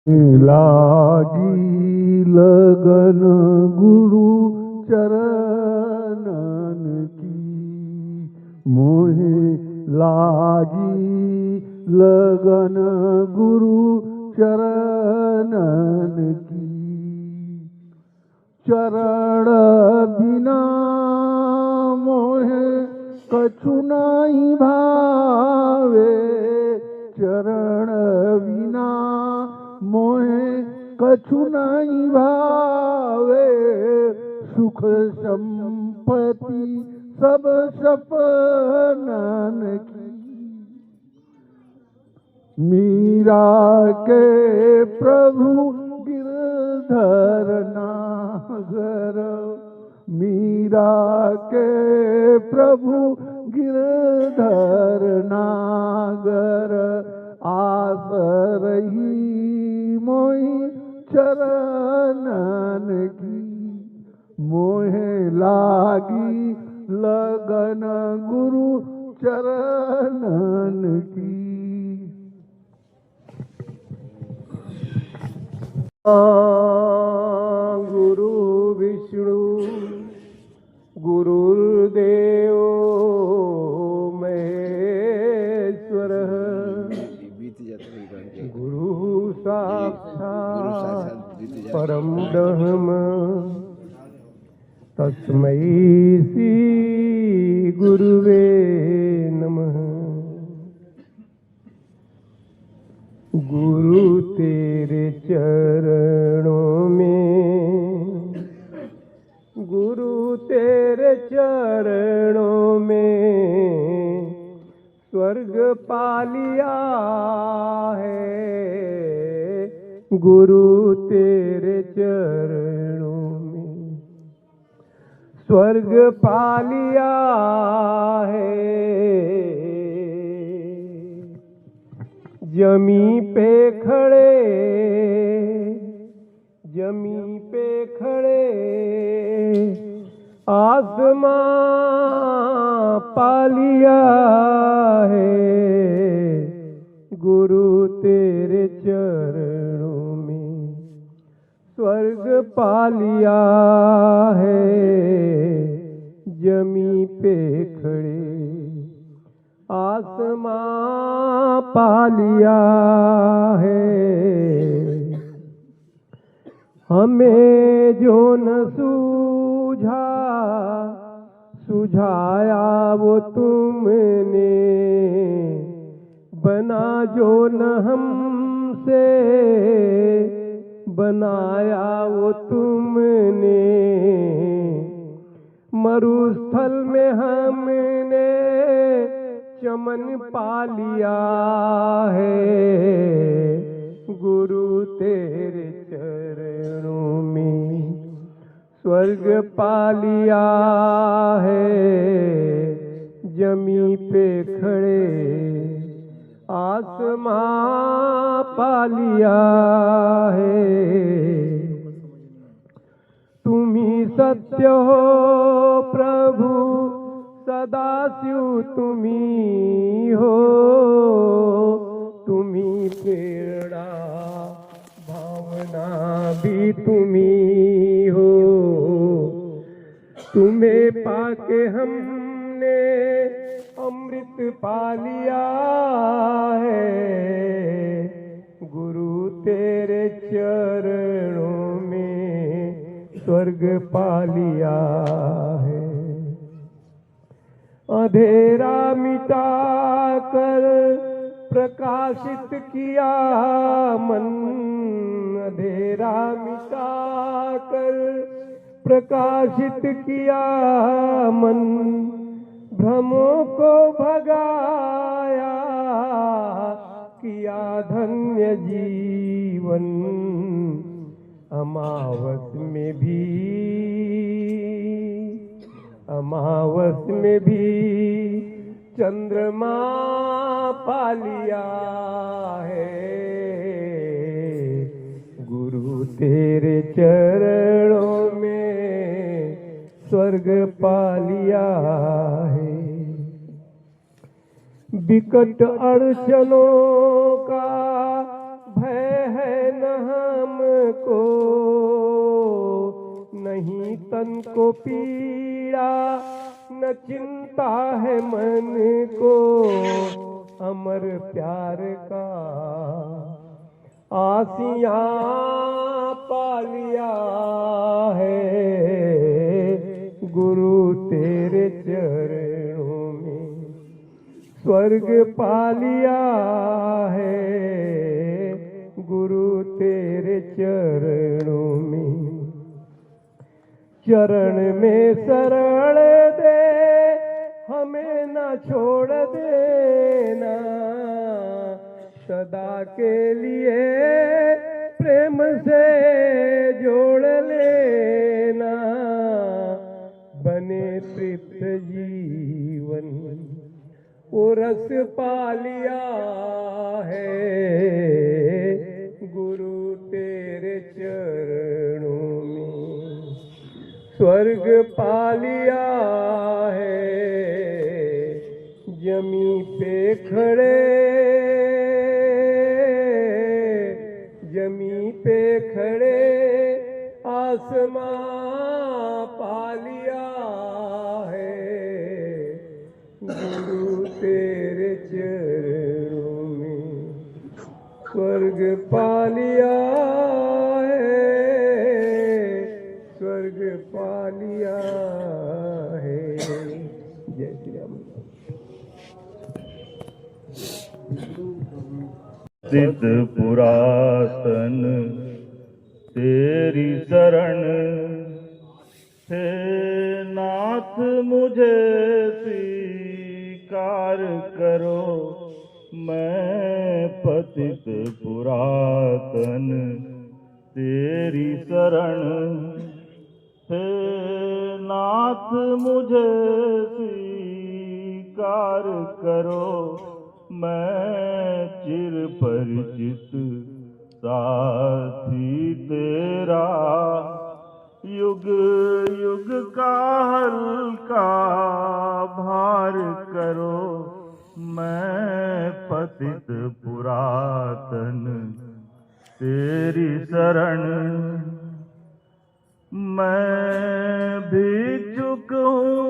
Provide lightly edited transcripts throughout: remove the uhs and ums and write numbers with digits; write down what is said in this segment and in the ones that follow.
लागी लगन गुरु चरणन की, मोहे लागी लगन गुरु चरणन की। चरण बिना मोहे कछु नहीं भावे, चरण बिना मोहे कछु नहीं भावे। सुख संपत्ति सब सपनन की, मीरा के प्रभु गिरधर नागर, मीरा के प्रभु गिरधर नागर। आस रही मोहि चरणन की, मोहे लागी लगन गुरु चरणन की। गुरु विष्णु गुरुर्देव महेश्वर, गुरु साक्षात् परम ब्रह्म, तस्मै श्री गुरुवे नमः। गुरु तेरे चरणों में, गुरु तेरे चरणों में स्वर्ग पा लिया है। गुरु तेरे चरणों में स्वर्ग पा लिया है। जमी पे खड़े, जमी पे खड़े आसमां पा लिया है। गुरु तेरे चरणों में स्वर्ग पा लिया है। जमी पे खड़े आसमां पा लिया है। हमें जो न सूझा सुझाया वो तुमने, बना जो न हमसे बनाया वो तुमने। मरुस्थल में हमने चमन पा लिया है। गुरु तेरे चरणों में स्वर्ग पा लिया है। जमी पे खड़े आसमां पा लिया है। तुम ही सत्य हो प्रभु सदाशिव, तुम ही हो, तुम ही प्रेरणा भावना भी तुम ही हो। तुम्हें पाके हमने अमृत पा लिया है। गुरु तेरे चरणों में स्वर्ग पा लिया है। अंधेरा मिटा कर प्रकाशित किया मन, अंधेरा मिटा कर प्रकाशित किया मन। भ्रमों को भगाया किया धन्य जीवन। अमावस में भी, अमावस में भी चंद्रमा पा लिया है। गुरु तेरे चरणों में स्वर्ग पा लिया है। विकट अड़चनों का भय है न तन को पीड़ा, न चिंता है मन को अमर प्यार का। आसियां पा लिया है गुरु तेरे चरणों में, स्वर्ग पा लिया है गुरु तेरे चरणों में। चरण में शरण दे हमें न छोड़ देना, सदा के लिए प्रेम से जोड़ लेना। बने तृप्त जीवन वो रस पा लिया है गुरु तेरे चरणों में, स्वर्ग पा लिया है। जमी पे खड़े आसमां पा लिया है गुरु तेरे चरणों में, स्वर्ग पा लिया है, स्वर्ग पा लिया है। जय श्री राम। सिद्ध पुरातन तेरी शरण हे नाथ मुझे स्वीकार करो। मैं पतित पुरातन तेरी शरण हे नाथ मुझे स्वीकार करो। मैं चिर परिचित साथी तेरा युग युग का हल्का भार करो। मैं पतित पुरातन तेरी शरण मैं भिक्षुक हूँ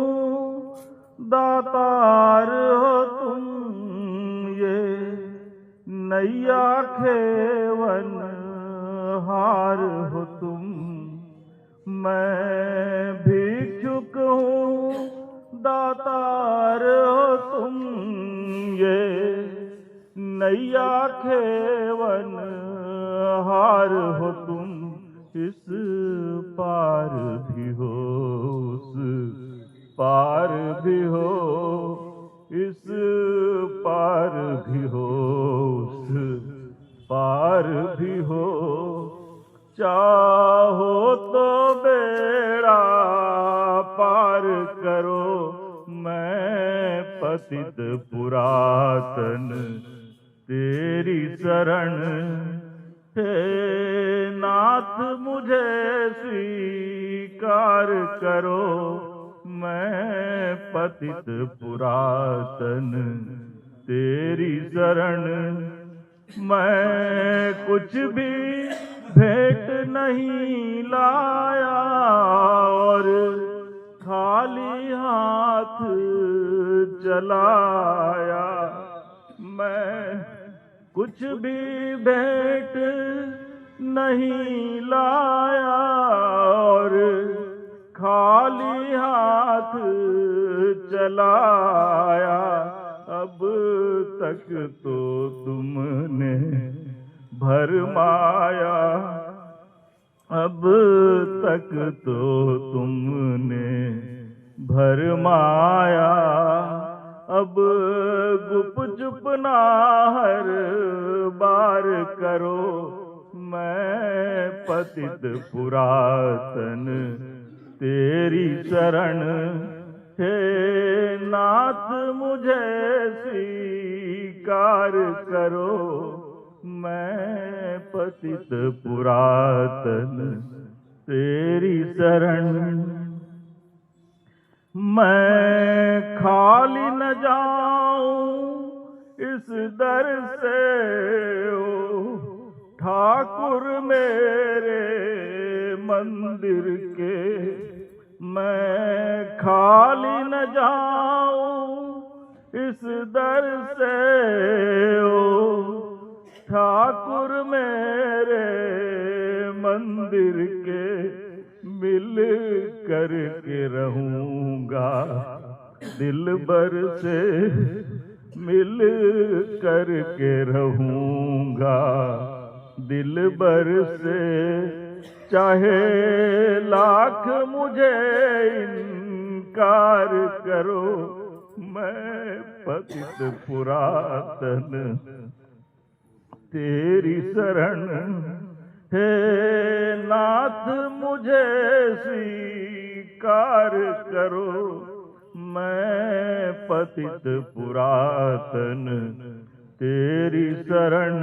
दातार हो तुम ये नैया खेवन हार हो तुम। मैं भिक्षुक हूँ दातार हो तुम ये नैया खेवन हार हो तुम। इस पार भी हो उस पार भी हो, इस पार भी हो उस पार भी हो। चाहो तो बेड़ा पार करो। मैं पतित पुरातन तेरी शरण हे नाथ मुझे स्वीकार करो। मैं पतित पुरातन तेरी शरण मैं कुछ भी भेंट नहीं लाया और खाली हाथ चलाया। मैं कुछ भी भेंट नहीं लाया और खाली हाथ चलाया। अब तक तो तुमने भरमाया, अब तक तो तुमने भरमाया। अब गुप चुप ना हर बार करो। मैं पतित पुरातन तेरी शरण हे नाथ मुझे स्वीकार करो। मैं पतित पुरातन तेरी शरण मैं खाली न जाऊं इस दर से ओ ठाकुर मेरे मंदिर के। मैं खाली न जाऊं इस दर से ओ ठाकुर मेरे मंदिर के मिल करके रहूंगा, दिल भर से मिल करके रहूंगा, दिल भर से चाहे लाख मुझे इनकार करो, मैं पतित पुरातन तेरी शरण हे नाथ मुझे स्वीकार करो, मैं पतित पुरातन तेरी शरण,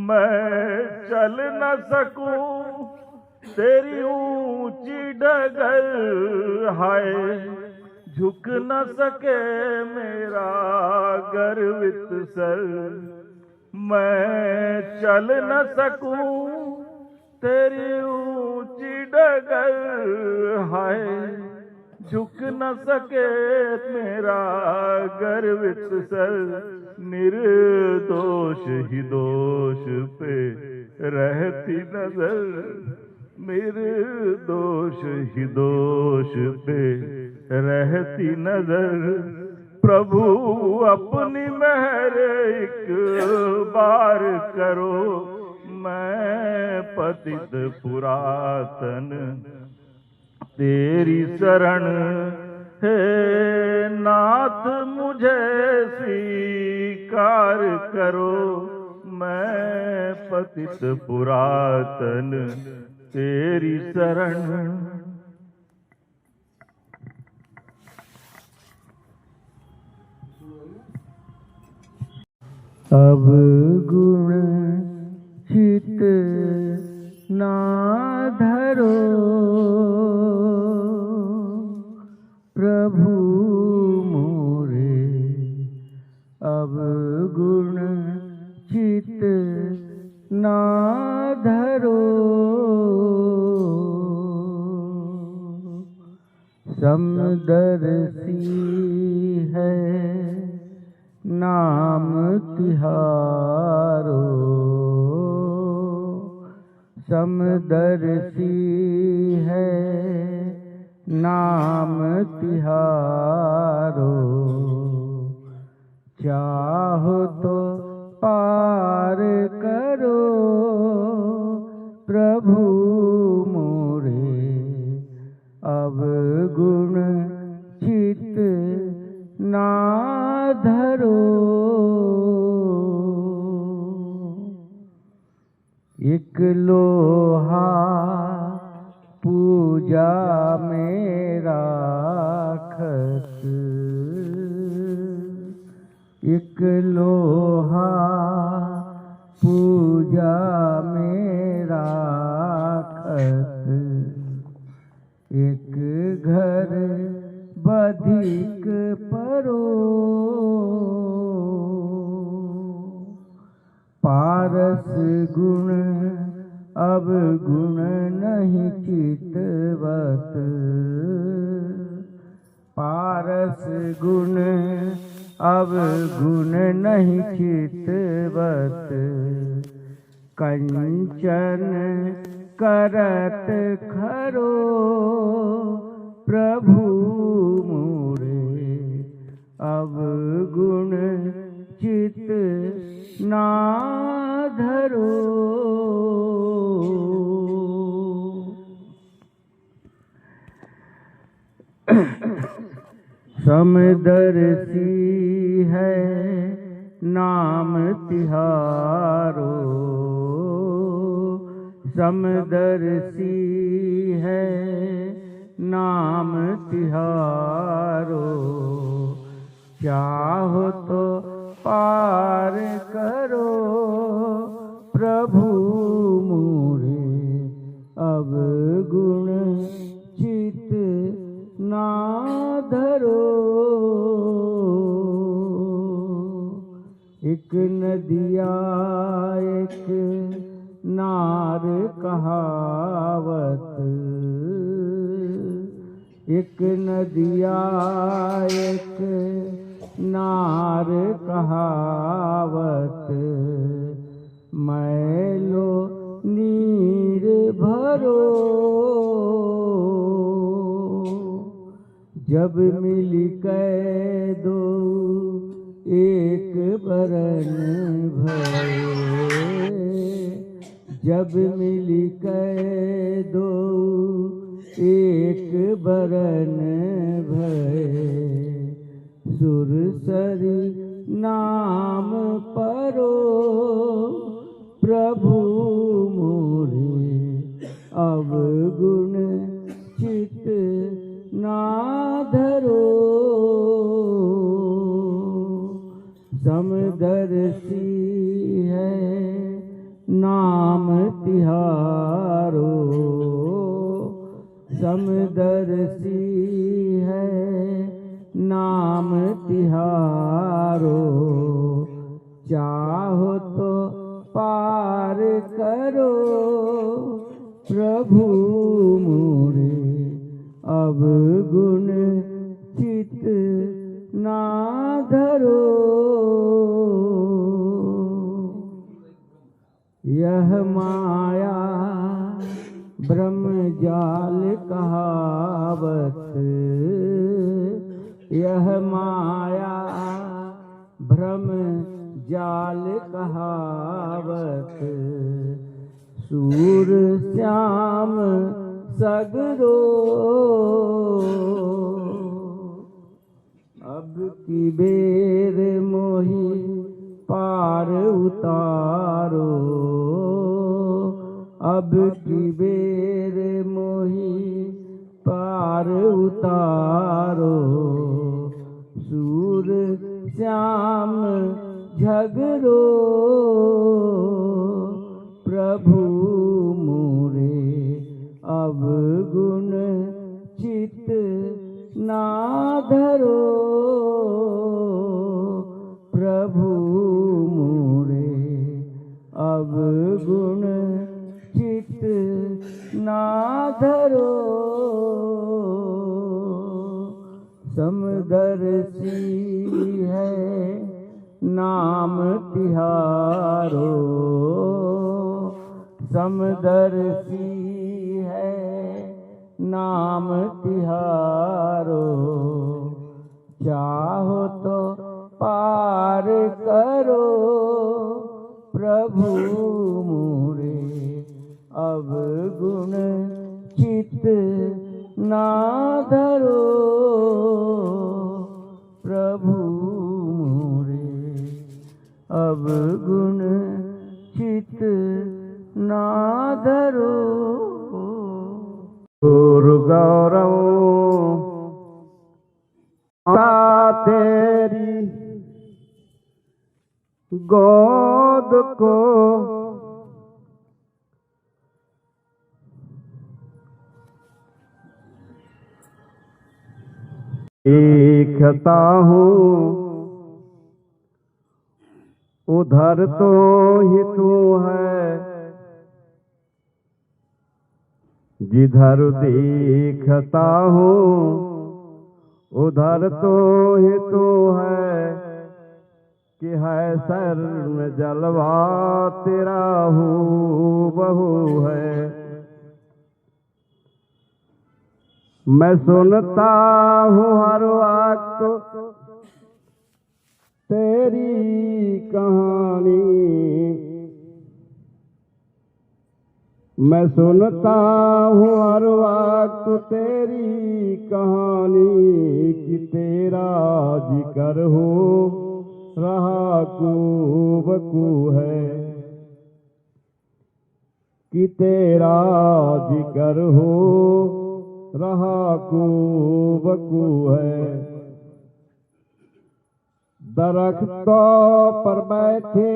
मैं चल न सकूं तेरी ऊंची डगर, हाय झुक न सके मेरा गर्वित सर, मैं चल न सकूं तेरी ऊंची डगर, हाय झुक न सके मेरा गर्वित सर, निर्दोष ही दोष पे रहती नजर, निर्दोष ही दोष पे रहती नजर, प्रभु अपनी मेहर एक बार करो, मैं पतित पुरातन तेरी शरण हे नाथ मुझे स्वीकार करो, मैं पतित पुरातन तेरी शरण। अब गुण चित ना धरो प्रभु मोरे, अब गुण चित ना धरो, समदर्शी है नाम तिहारो, समदर्शी है नाम तिहारो, चाहो तो पार करो प्रभु मोरे, अब गुण चित ना धरो, एक लोहा पूजा में राखत, एक लोहा पूजा में राखत, एक घर बधिक परो, पारस गुण अब गुण नहीं चितवत, पारस गुण अब गुण नहीं चितवत, कंचन करत खरो प्रभु मोरे, अब गुण चित ना धरो, समदर्शी है नाम तिहारो, समदर्शी है नाम तिहारो, चाहो तो पार करो प्रभु मोरे, अब गुण चित ना धरो, एक नदिया एक नार कहावत, एक नदिया एक नार कहावत, मैलो नीर भरो। जब मिल कै दो एक बरन भये, जब मिल कै दो एक बरन भये, सुरसरी नाम परो प्रभु मोरे, अवगुण चित ना धरो। समदर्शी है नाम तिहारो, समदर्शी है नाम तिहारो। चाहो तो पार करो प्रभु मोरे, अवगुण चित ना धरो। यह माया ब्रह्म जाल कहावत, यह माया ब्रह्म जाल कहावत। सूर श्याम सगरो, अब की बेर मोही पार उतारो, अब की बेर मोही पार उतारो। सूर श्याम झगरो प्रभु मोरे, अवगुण चित ना धरो प्रभु मोरे, अवगुण चित ना धरो। समदर्शी है नाम तिहारो, समदर्शी है नाम तिहारो। चाहो तो पार करो प्रभु मोरे, अवगुण चित ना धरो प्रभु मोरे, अवगुण चित ना धरो। गुरु गौरव तेरी गोद को देखता हूँ, उधर तो ही तू है, जिधर देखता हूँ उधर तो ही तू है, कि है सर में जलवा तेरा हूबहू है। मैं सुनता हूँ हर वक्त तेरी कहानी, मैं सुनता हूँ हर वक्त तेरी कहानी, कि तेरा जिक्र हो रहा कूबकू है, कि तेरा जिक्र हो रहा कूबकू है। दरख्तों पर बैठे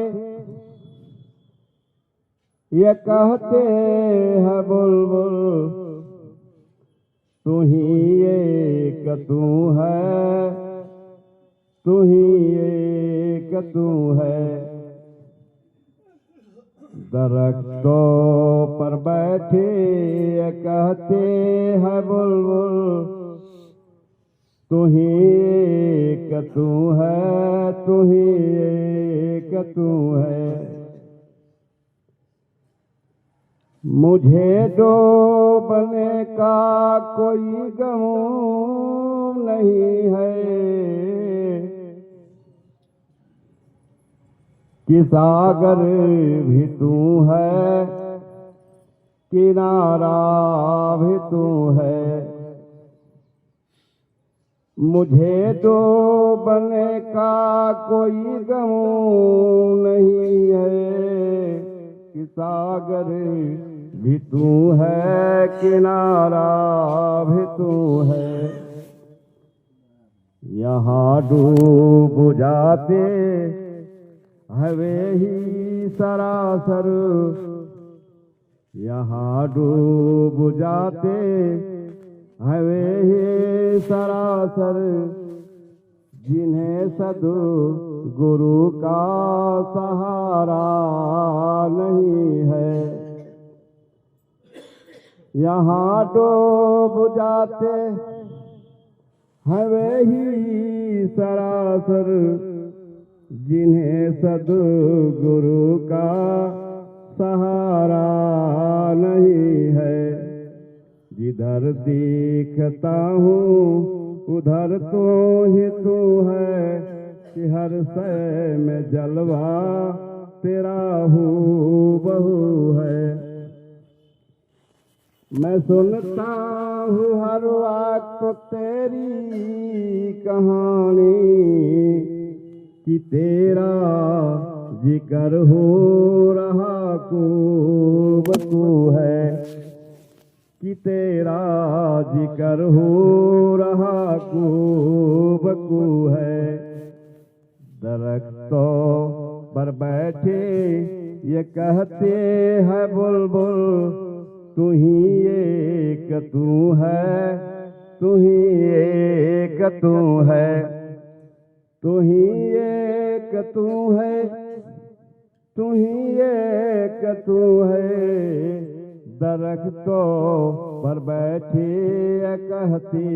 ये कहते हैं बुलबुल, तू ही एक तू है, तू ही एक तू है। दरख्तों पर बैठे ये कहते हैं बुलबुल, तू ही एक तू है, तू ही एक तू है। मुझे डूबने का कोई गम नहीं है कि सागर भी तू है, किनारा भी तू है। मुझे डूबने का कोई गम नहीं है कि सागर भी तू है, किनारा भी तू है। यहाँ डूब जाते है वे ही सरासर, यहाँ डूब जाते है वे ही सरासर, जिन्हें सद्गुरु का सहारा नहीं है। यहाँ डूब जाते हैं वे ही सरासर, जिन्हें सद्गुरु का सहारा नहीं है। जिधर देखता हूँ उधर तो ही तू है, कि हर शय में जलवा तेरा हूबहू है। मैं सुनता हूँ हर वक्त तेरी कहानी, कि तेरा जिक्र हो रहा खूब तू है, कि तेरा जिक्र हो रहा खूब तू है। दरख्तों पर बैठे ये कहते हैं बुलबुल, तू ही एक तू है, तू ही एक तू है, तू ही एक तू है, तू ही एक तू है। दरख्तों पर बैठे कहती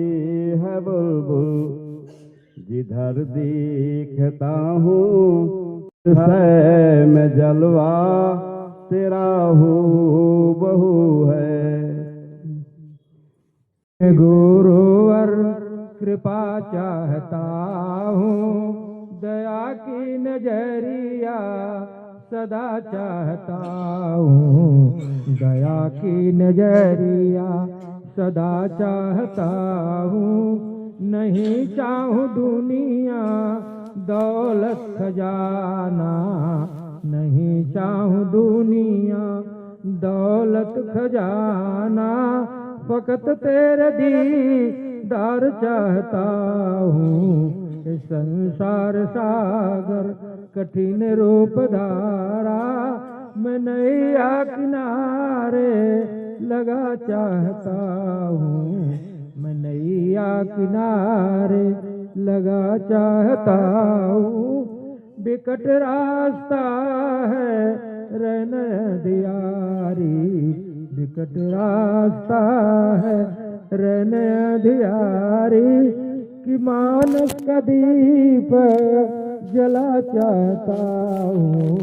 है बुलबुल, जिधर देखता हूँ है में जलवा तेरा हूबहू है। गुरुवर कृपा चाहता हूँ, दया की नजरिया सदा चाहता हूँ, दया की नजरिया सदा चाहता हूँ। नहीं चाहूँ दुनिया दौलत खजाना, नहीं चाहूँ दुनिया दौलत खजाना, फकत तेरे दीदार चाहता हूँ। संसार सागर कठिन रूप धारा, मैं नैया किनारे लगा चाहता हूँ, मैं नैया किनारे लगा चाहता हूँ। बिकट रास्ता है रहने दियारी, बिकट रास्ता है रहने दियारी, कि मानस का दीप जला चाहता हूँ,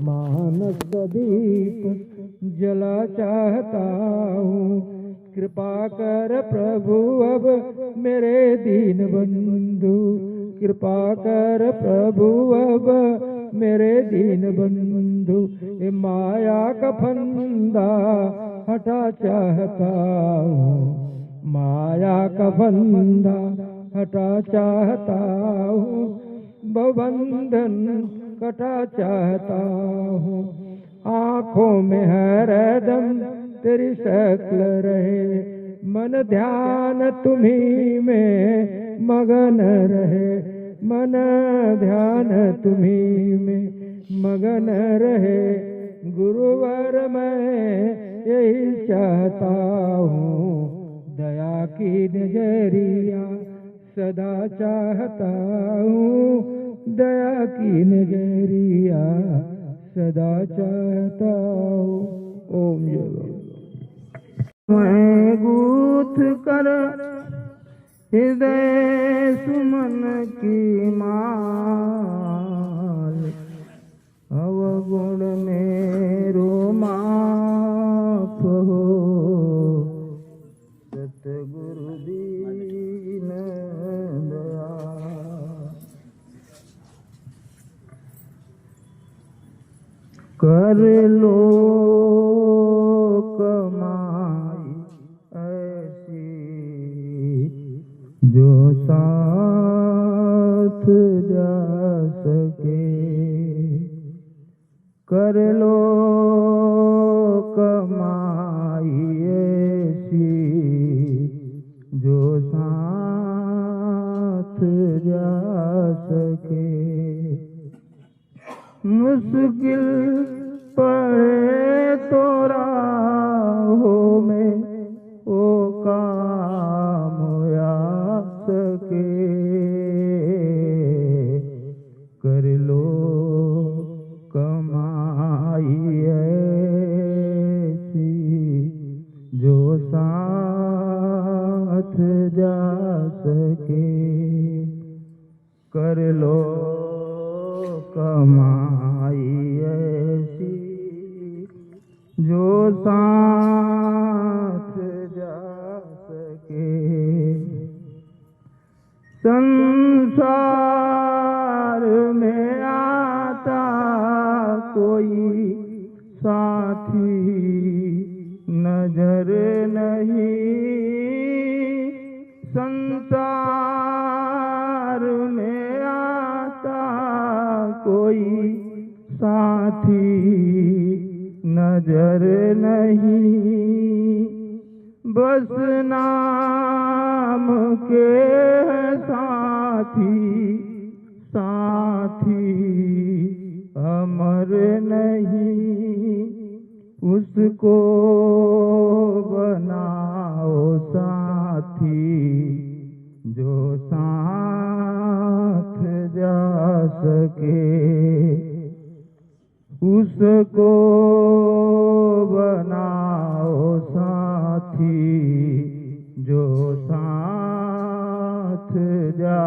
मानस का दीप जला चाहता हूँ। कृपा कर प्रभु अब मेरे दीन बंधु, कृपा कर प्रभु अब मेरे दीन बंधु। ये माया का फंदा हटा चाहता हूँ, माया का फंदा हटा चाहता हूँ। बंधन कटा चाहता हूँ। आँखों में हरदम तेरी शक्ल रहे, मन ध्यान तुम्ही में मगन रहे, मन ध्यान तुम्ही में मगन रहे। गुरुवर मैं यही चाहता हूँ, दया की नजरिया सदा चाहता हूँ, दया की नजरिया सदा चाहता हूँ। ओम जय। मैं गूथ कर हृदय सुमन की माल, अवगुण मेरो माफ हो, सतगुरु दीन दयाल। कर लो कमाई ऐसी जो साथ जा सके, कर लो कमाई ऐसी जो साथ जा सके। मुश्किल पड़े तो राहों में वो काम आ सके, कर लो कमाई ऐसी जो साथ जा सके, कर लो कमाई ऐसी जो साथ जा सके। संसार में आता कोई साथी नजर नहीं, संसार में आता कोई साथी नजर नहीं, बस नाम के साथी साथी अमर नहीं, उसको बनाओ साथी जो साथ जा सके, उसको बनाओ साथी जो साथ जा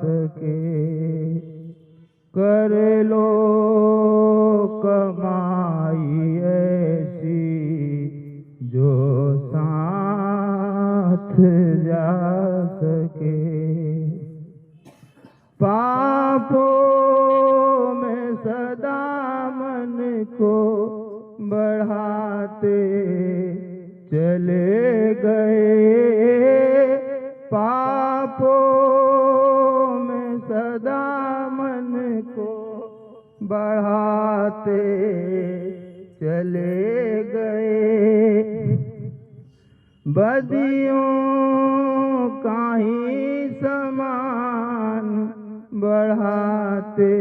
सके। कर लो कमाई ऐसी जो साथ जा सके। पापों में सदा मन को बढ़ाते चले गए, पापों में सदा मन को बढ़ाते चले गए, बदियों का ही समान बढ़ाते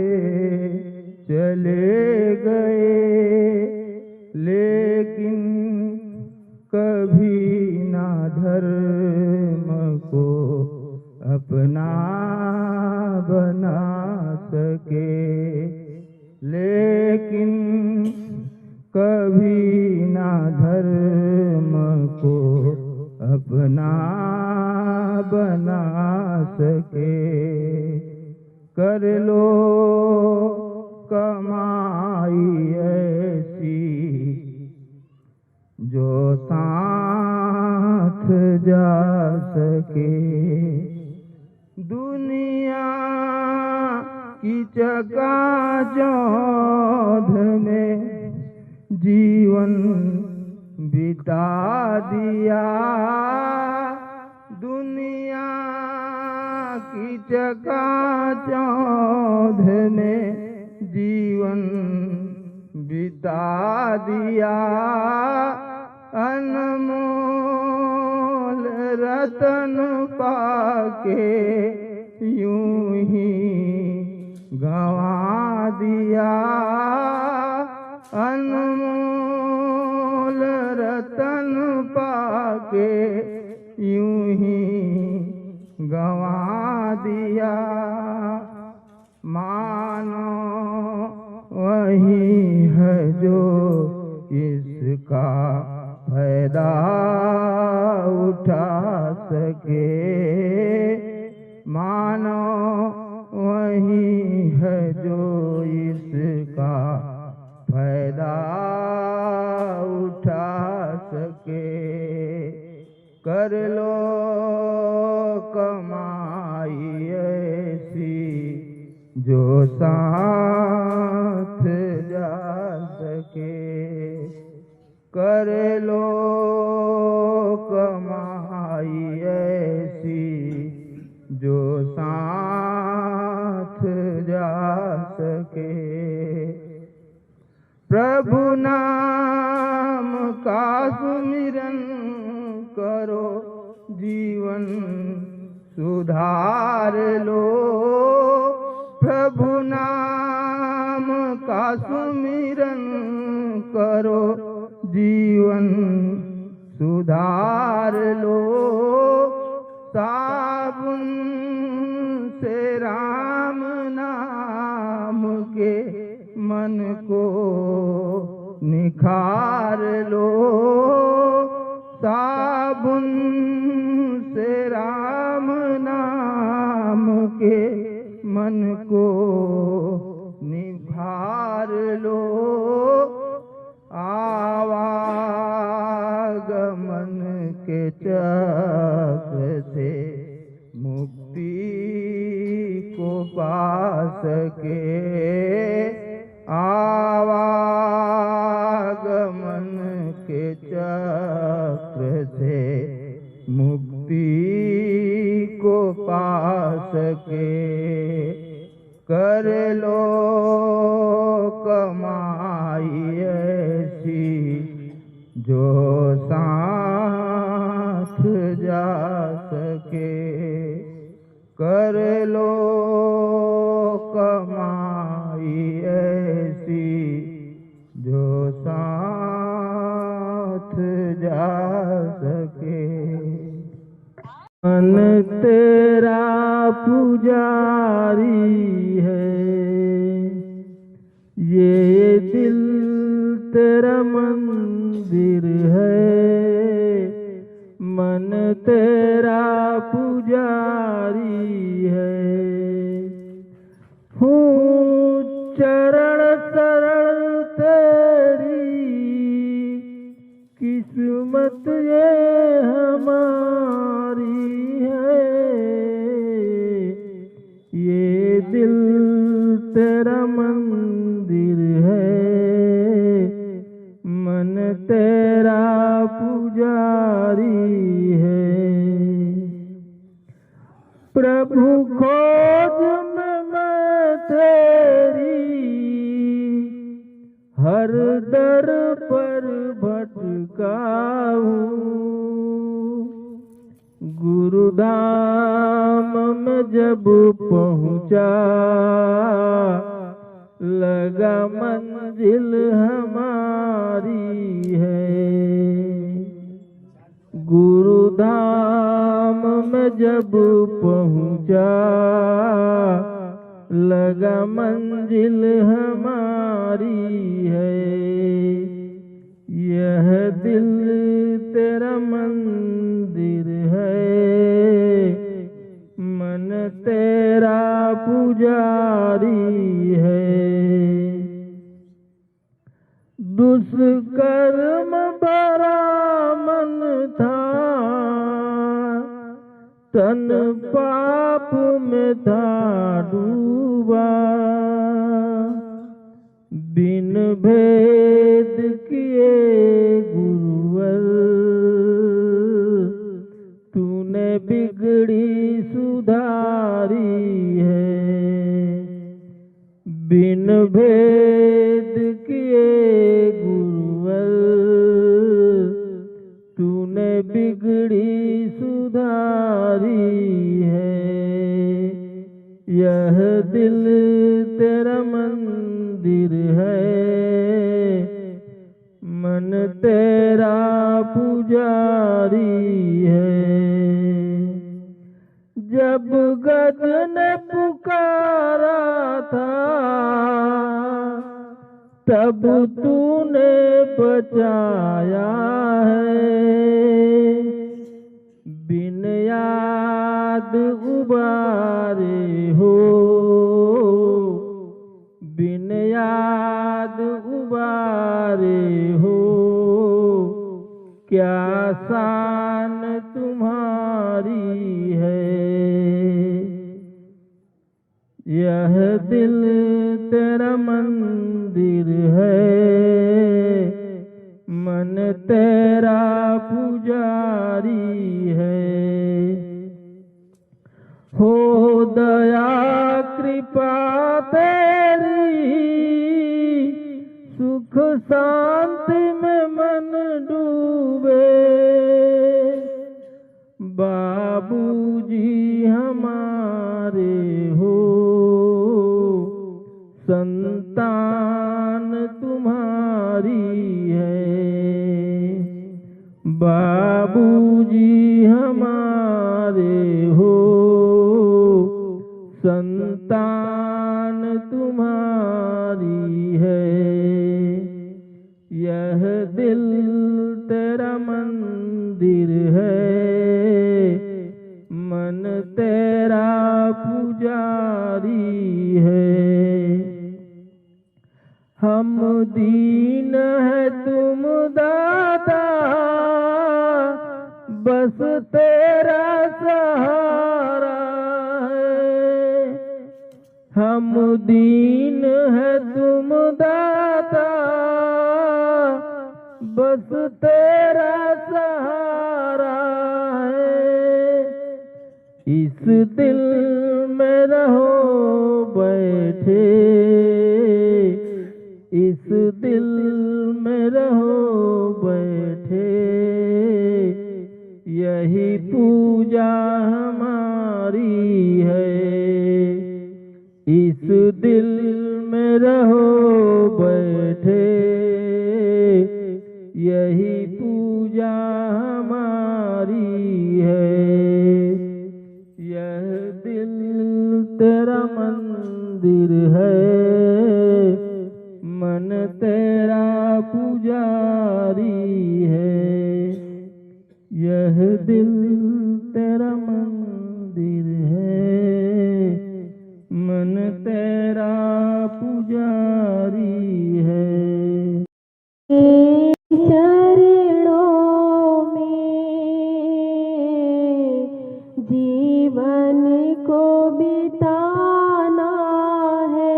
चले गए, लेकिन कभी ना धर्म को अपना बना सके, लेकिन कभी ना धर्म को अपना बना सके। कर लो कमाई ऐसी जो साथ जा सके, दुनिया की चकाचौंध में जीवन बिता दिया, दुनिया की चकाचौंध में जीवन बिता दिया, अनमोल रतन पाके यूं ही गंवा दिया, अनमोल रतन पाके यूं ही गंवा दिया। मानो वही है जो इसका फायदा उठा सके। मानो वही है जो इसका फायदा उठा सके। कर लो कमाई ऐसी जो साथ जा सके। कर लो कमाई ऐसी जो साथ जा सके। प्रभु नाम का सुमिरन करो, जीवन सुधार लो। प्रभु नाम का सुमिरन करो, जीवन सुधार लो। साबुन से राम नाम के मन को निखार लो। साबुन से राम नाम के मन को निखार लो। आवागमन के चक्र से मुक्ति को पा सके। आवागमन के चक्र से मुक्ति को पा सके। कर लो कमाई ऐसी जो साथ जा सके। कर लो कमाई ऐसी जो साथ जा सके। मन तेरा पुजारी है, ये दिल तेरा मंदिर है। मन तेरा पुजारी है, हूँ चरण शरण तेरी। किस्मत ये हमारी है, ये दिल तेरा मंदिर है। मन तेरा पुजारी है। प्रभु खोज में मैं तेरी, हर दर पर भटका हूँ। गुरुधाम में जब पहुँचा, लगा मंजिल हमारी है। गुरुधाम में जब पहुँचा, लगा मंजिल हमारी है। यह दिल तेरा मंदिर है, मन तेरा पुजारी है। दुष्कर्म भरा मन था, तन पाप में था डूबा। बिन भेद किए गुरुवर, तूने बिगड़ी सुधारी है। बिन भेद किए गुरुवर, तूने बिगड़ी सुधारी है। यह दिल तेरा मंदिर है, मन तेरा पुजारी है। जब गद ने पुकारा था, तब तूने बचाया है। क्या शान तुम्हारी है। यह दिल तेरा मंदिर है, मन तेरा पुजारी है। हो दया कृपा तेरी, सुख शांति में मन डूबे। बाबूजी हमारे हो, संतान तुम्हारी है। बाबूजी हमारे हो, संतान तुम्हारी है। यह दिल तेरा मंदिर है, मन तेरा पुजारी है। हम दीन है तुम दाता, बस तेरा सहारा है। हम दीन है तुम दाता, बस तेरा सहारा है। इस दिल में रहो बैठे, इस दिल में रहो बैठे। यही पूजा हमारी है। इस दिल में रहो बैठे, यही पूजा हमारी है। यह दिल तेरा मंदिर है, मन तेरा पुजारी है। यह दिल तेरा मंदिर है, मन तेरा पुजारी है। चरणों में जीवन को बिताना है।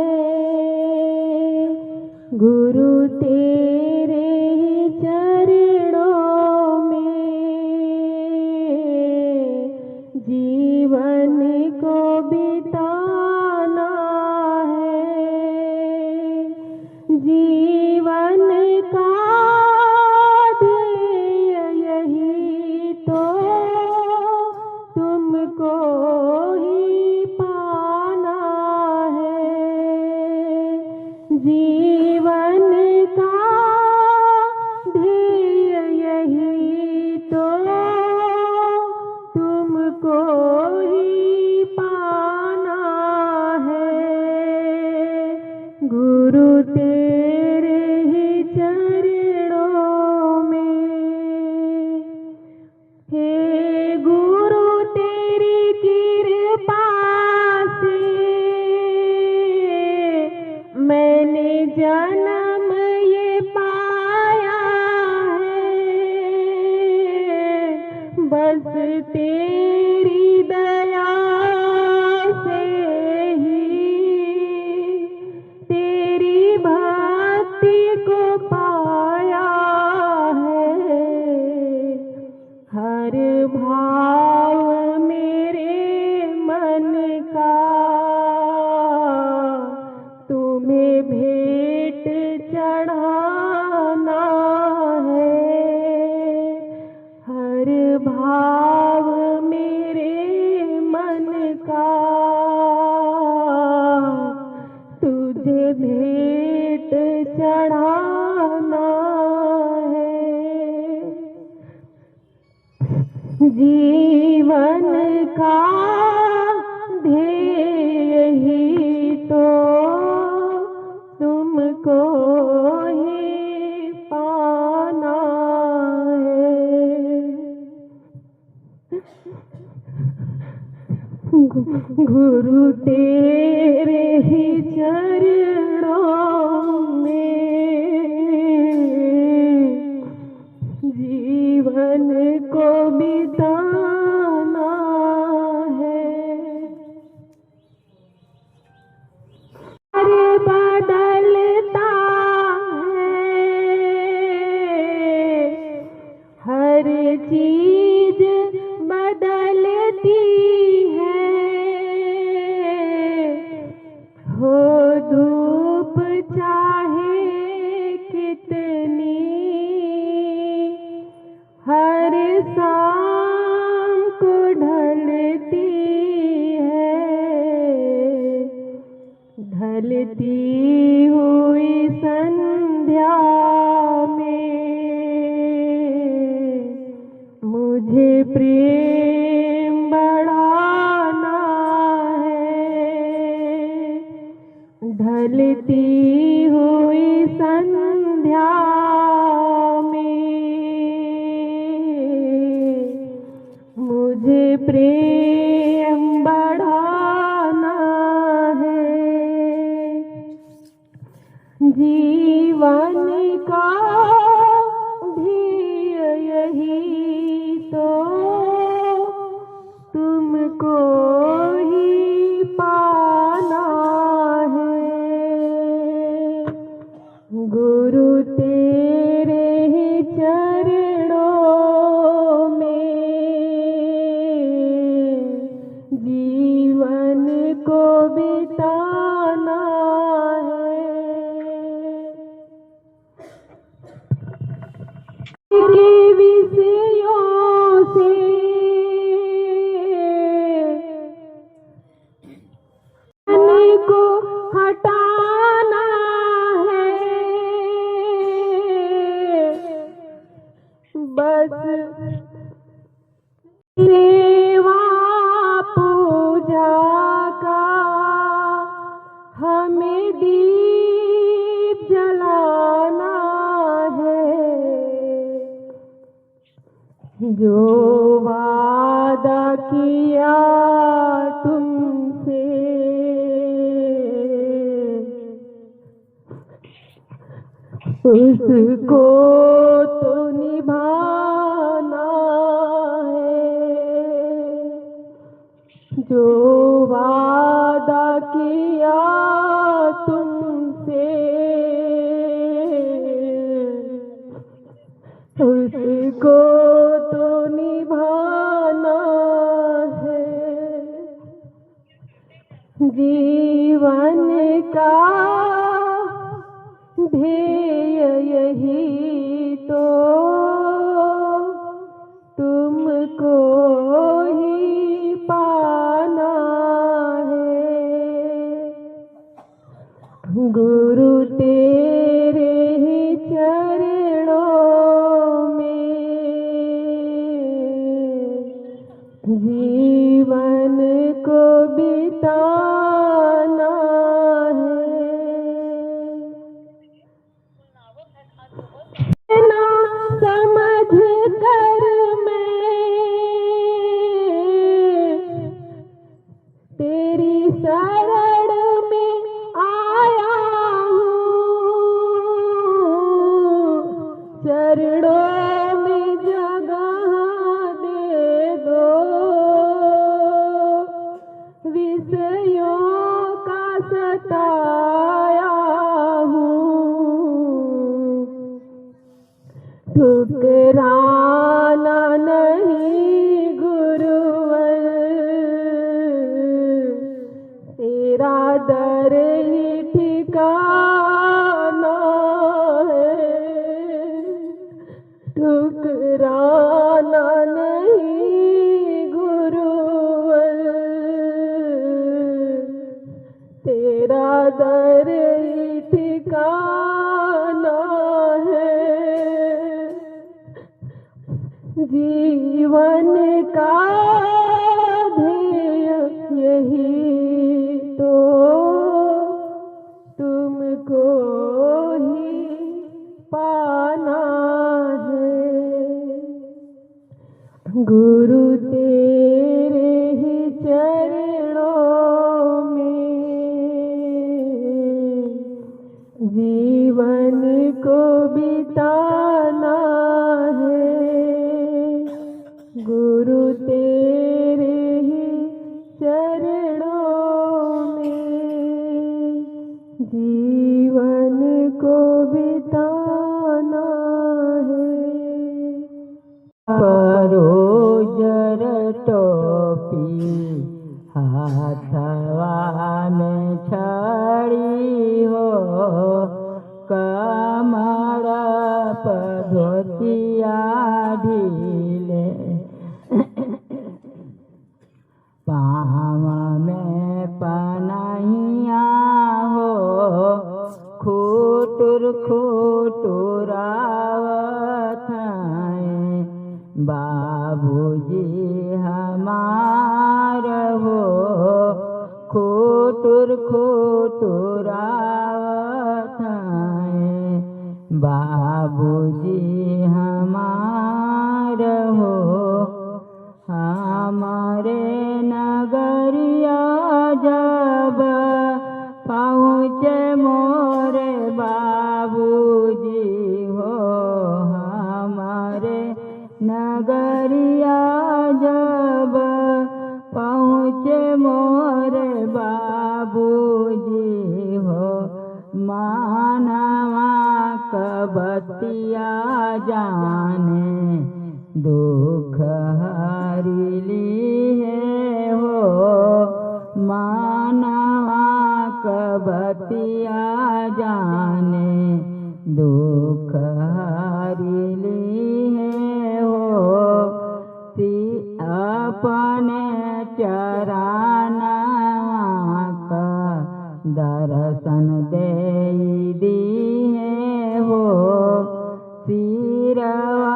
गुरु तेरे चरणों में जीवन को बिताना है। जीवन का ध्येय यही तो तुमको ही पाना है। जीवन का ध्येय यही तो तुमको ही पाना है। गुरु तेरे ही चरणों में। हे गुरु तेरी कृपा से मैंने जन्म ये पाया है। बस तेरी दया से ही तेरी भक्ति को पाया है। हर भाव मेरे मन का तुम्हें भेंट चढ़ाना है। हर भाव मेरे मन का तुझे भेंट चढ़ाना है। जीवन का ध्येय ही तो तुमको ही पाना है। गुरु तेरे ही चरणों में जीवन शाम को ढलती है, ढलती हुई संध्या में मुझे प्रेम बढ़ाना है। ढलती हुई संध्या मुझे प्रेम बढ़ाना है। जीवन का ध्येय यही तो तुमको ही पाना है। गुरु तेरे ही चरणों जीवन को बिताना है। के विषयों से मन को हटाना है, बस सेवा पूजा का हमें दीप जलाना है। जो वादा किया तुमसे उसको तो निभाना है। जो वादा किया तुमसे उसको तो निभाना है। जीवन का ध्येय यही तो तुमको ही पाना है। गुरु तेरे ही चरणों में जीवन को बिताना है। ना समझ कर मैं तेरी शरण में आया हूँ। चरणों में जगह दे दो, विषयों का सताया हूँ। ठुकराना नहीं गुरुवर, तेरा दर ही ठिकाना है। ठुकराना नहीं गुरुवर, तेरा दर ही ठिकाना है। जीवन का ध्येय यही तो तुमको ही पाना है। गुरु तेरे ही चरणों में जीवन को बिताना है। गुरु तेरे ही चरणों में जीवन को बिताना है। परोजर टोपी हाथवा में छड़ी हो, कमर पर धोतिया ढीले बाबूजी हमार हो खुटुर खुटुर आवत हैं। बाबूजी हमार हो हमारे नगरिया जब पहुँचे मोरे बाबूजी हो हमारे नगरिया जब पहुँचे मोरे बाबूजी हो मानवा कबतिया जाने दुख हरिली है हो मानवा कबतिया जाने दुख हरिली है हो अपने चरणवा का दर्शन दे दिए हो सिरवा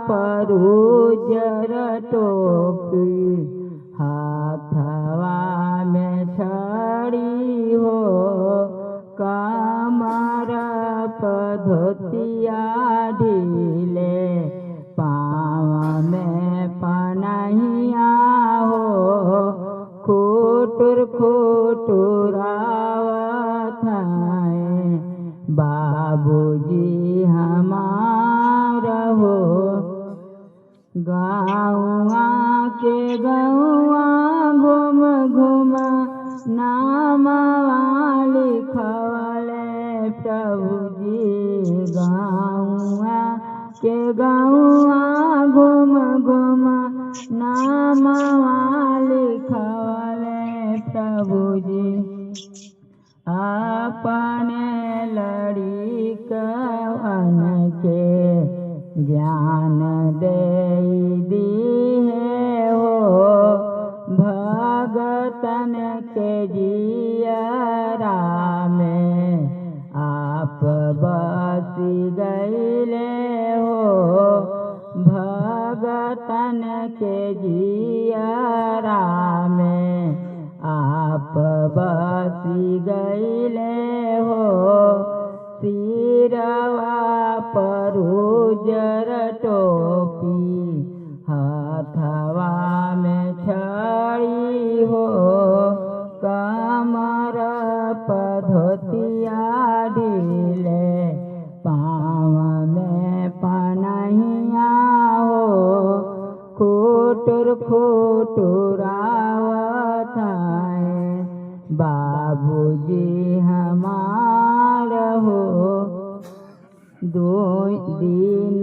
पर उजर टोपी हाथवा में छड़ी हो कमर पर धोतिया ढीले पाँव में पनहिया हो खुटुर खुटुर आवत हैं। बाबूजी हमार हो गाँवा के गौआ घूम घूम नामवा लिखवले प्रभुजी गाँवा के गौआ घूम घूम नामवा लिखवले प्रभुजी अपने लड़ी कवन के ज्ञान दे दिए हो भगतन के जियरा में आप बसी गईले हो भगतन के जियरा में आप बसी गईले हो सिरवा पर उजर टोपी हाथवा में छड़ी हो कमर पर धोतिया ढीले पाँव में पनहिया हो खुटुर खुटुर आवत हैं। बाबूजी हमार हो दो दिन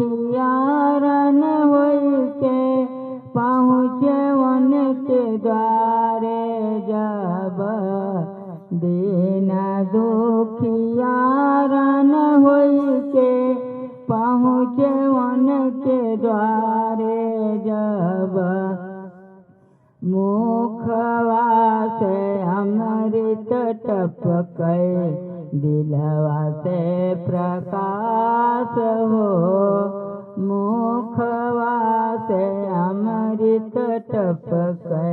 दुखियारन होई के पहुँचे उनके द्वारे जब दिन दुखियारन होई के पहुँचे उनके द्वारे जब मुखवा से अमृत टपके दिलवा से प्रकाश हो मुखवा से अमृत टपके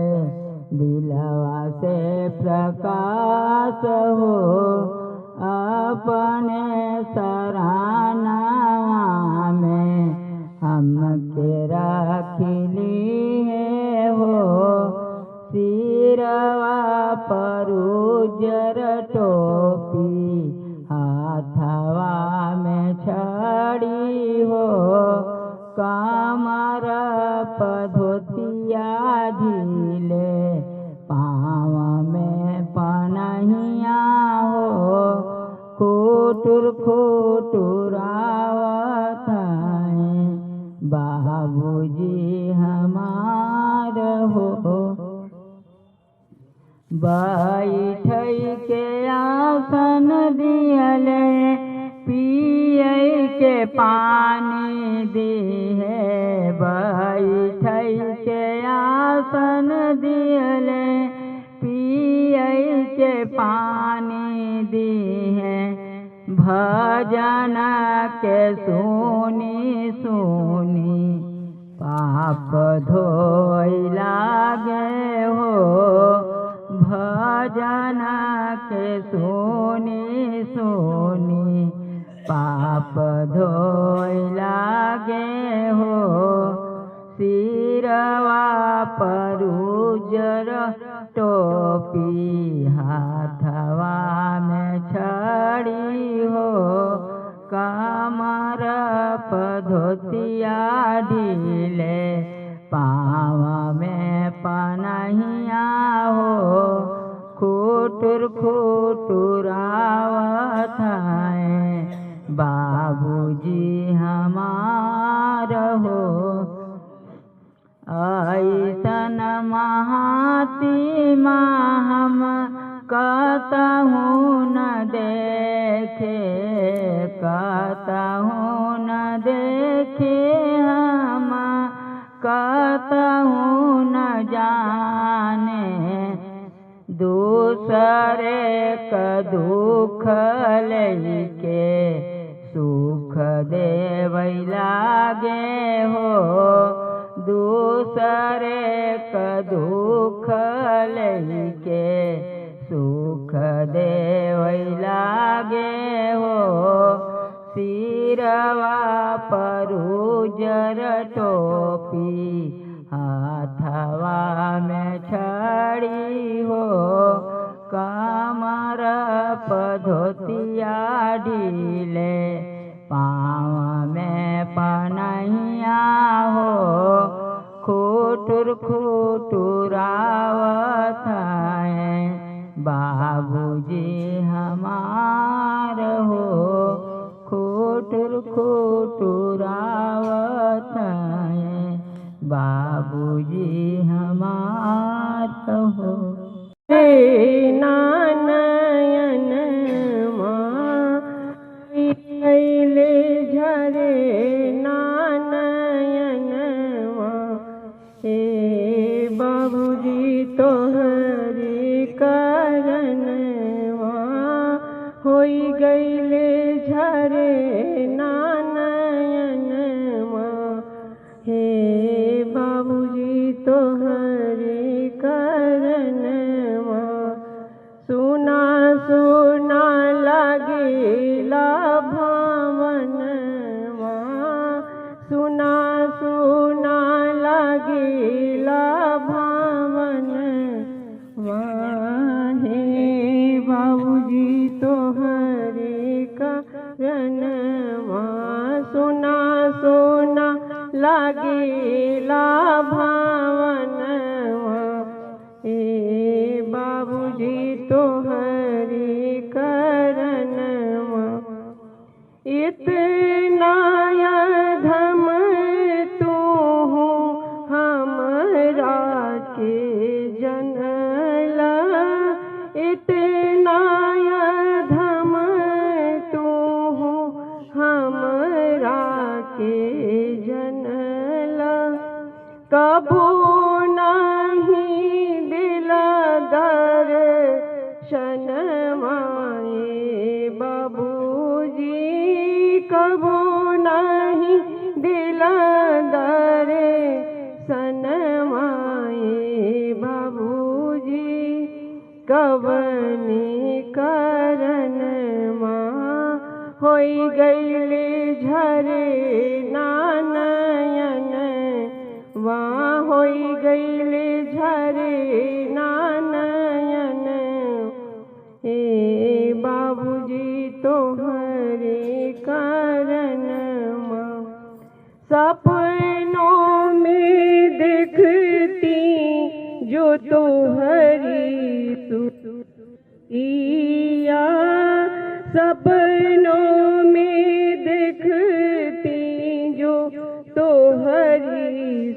दिलवा से प्रकाश हो अपने सराहना में हमके रखली है हो सिरवा पर उजर टोपी हाथवा में छड़ी हो कमर पर धोतिया ढीले पाँव में पनहिया हो खुटुर खुटुर आवत हैं। बाबूजी हमार हो बैठई के आसन दियले पिए के पानी दिए बैठई के आसन दियले पिए के पानी दिए भजन के सुनी सुनी पाप धोई लागे हो भजन के सुनी सुनी पाप धोई लागे हो सिरवा पर उजर टोपी हाथवा में छड़ी हो कमर धोतिया ढीले पाँव में पनहिया हो खुटुर खुटुर आवत है बाबूजी हमार हो ऐसन महात्मा हम कतहु न देखे कतहु न देखे हम कतहु न जाने दूसरे का दुख लेके सुख देवै लागे हो दूसरे का दुख लेके सुख देवै लागे हो सिरवा पर उजर टोपी हाथवा में छड़ी हो कमर धोतिया ढीले पाँव में पनहिया हो खुटुर खुटुर आवत है बाबूजी हमार हो खुटुर खुटुर आवत है बाबूजी हमार हो नानयन माइले झरे नानयन हे बाबूजी तोहरी करन होई गईले झरे नानयन हे बाबूजी तोहरी करन सुना सुना लागिला भवन सुना सुना लागिला भवन हे बाबूजी तोहरी करन सुना सुना लागिला भवन हे बाबूजी तोहरी करन इतना धम तू हमरा के जनला इतना धम तू हमरा के जनला कबू नहीं दिल दर्शन माए बाबूजी कबू नहीं दिल दर्शन माए बाबूजी कवनी करन माँ होई गईले झरे नानयन वहाँ होई गईले झरे नानयन हे बाबूजी तोहरे करन सपनों में देखती जो तोहरी सुइया सपनों में देखती जो तोहरी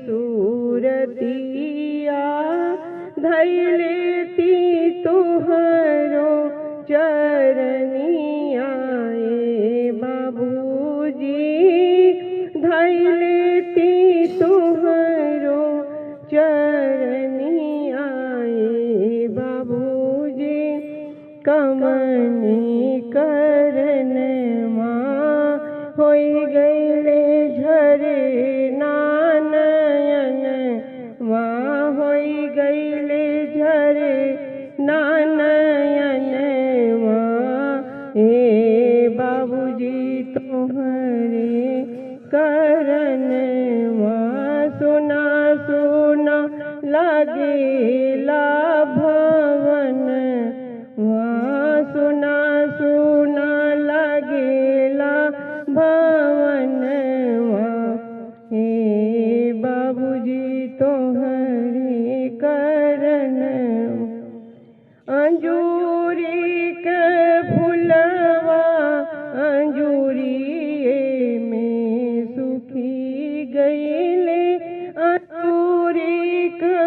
सूरतिया धैलेती तोहरो चरनिया बाबूजी धैलेती तोहरो चरनिया बाबूजी कमनी करन माँ होई गईले झरे नानयन करनवा सुना सुना लागेला भवन वहाँ सुना सुना लागेला भवन हे बाबूजी तोहरी करन अंजूरी के फुलवा अंजूरिए में सुखी गईले अंजूरी के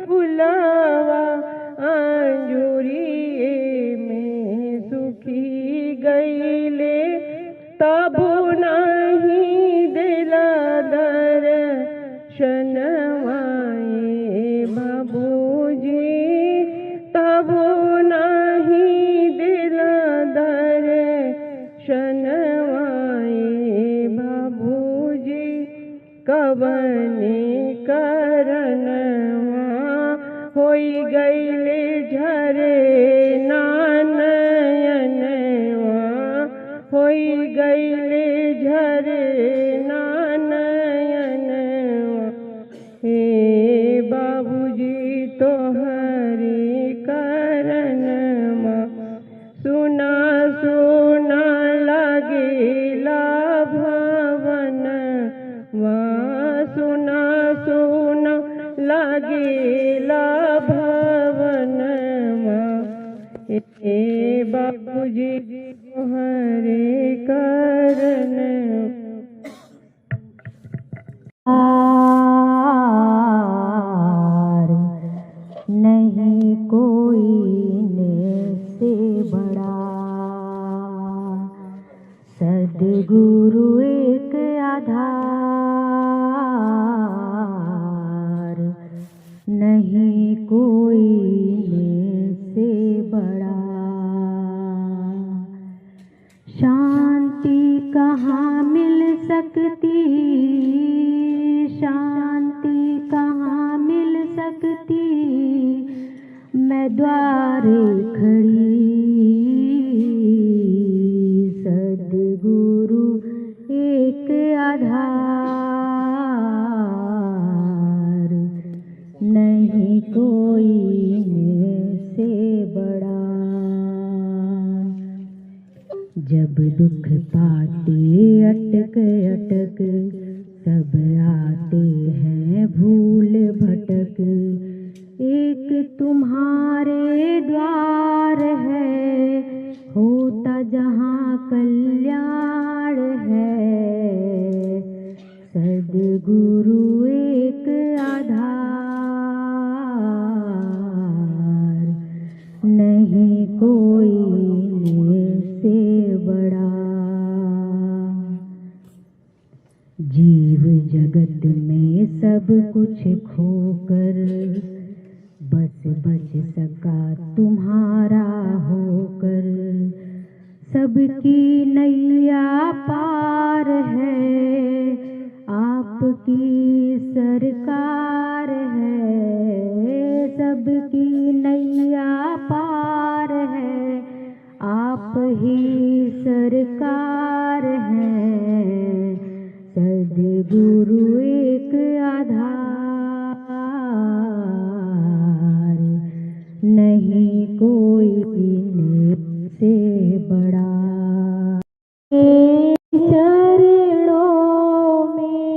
फुलवा अंजूरिए में सुखी गईले तब नहीं दिला दर्शनवाए बाबूजी तब नहीं दिला दर्शनवाए बाबूजी कवने करनवा होई गईले झरे नानयनवा होई गईले झरे नानयनवा हे बाबूजी तोहरी करनमा सुना सुना लागेला भवन वहाँ सुना सुना लागेला भवन हे बाबूजी तोहरे करन नहीं कोई से बड़ा सद्गुरु एक आधार नहीं कोई से बड़ा शांति कहाँ मिल सकती शांति कहाँ मिल सकती मैं द्वारे खड़ी सद्गुरु एक आधार नहीं कोई से बड़ा जब दुख पाते अटक अटक सब आते हैं भूल भटक एक तुम्हारे द्वार है होता जहाँ कल्याण है सद्गुरु एक आधार नहीं कोई से बड़ा जीव जगत में सब कुछ खोकर बस बच सका तुम्हारा होकर सबकी नैया पार है आपकी सरकार है सबकी नैया पार है आप ही सरकार है सद्गुरु एक आधार नहीं कोई से बड़ा चरणों में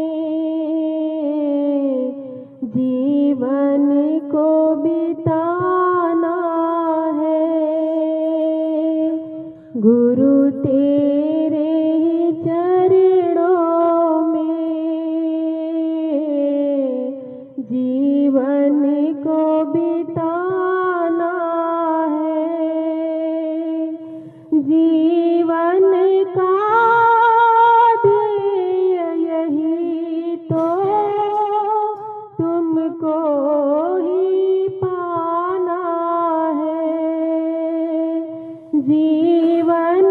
जीवन को बिताना है गुरु तेरे चरणों में जीवन को बिताना है जीवन का ध्येय यही तो तुमको ही पाना है जीवन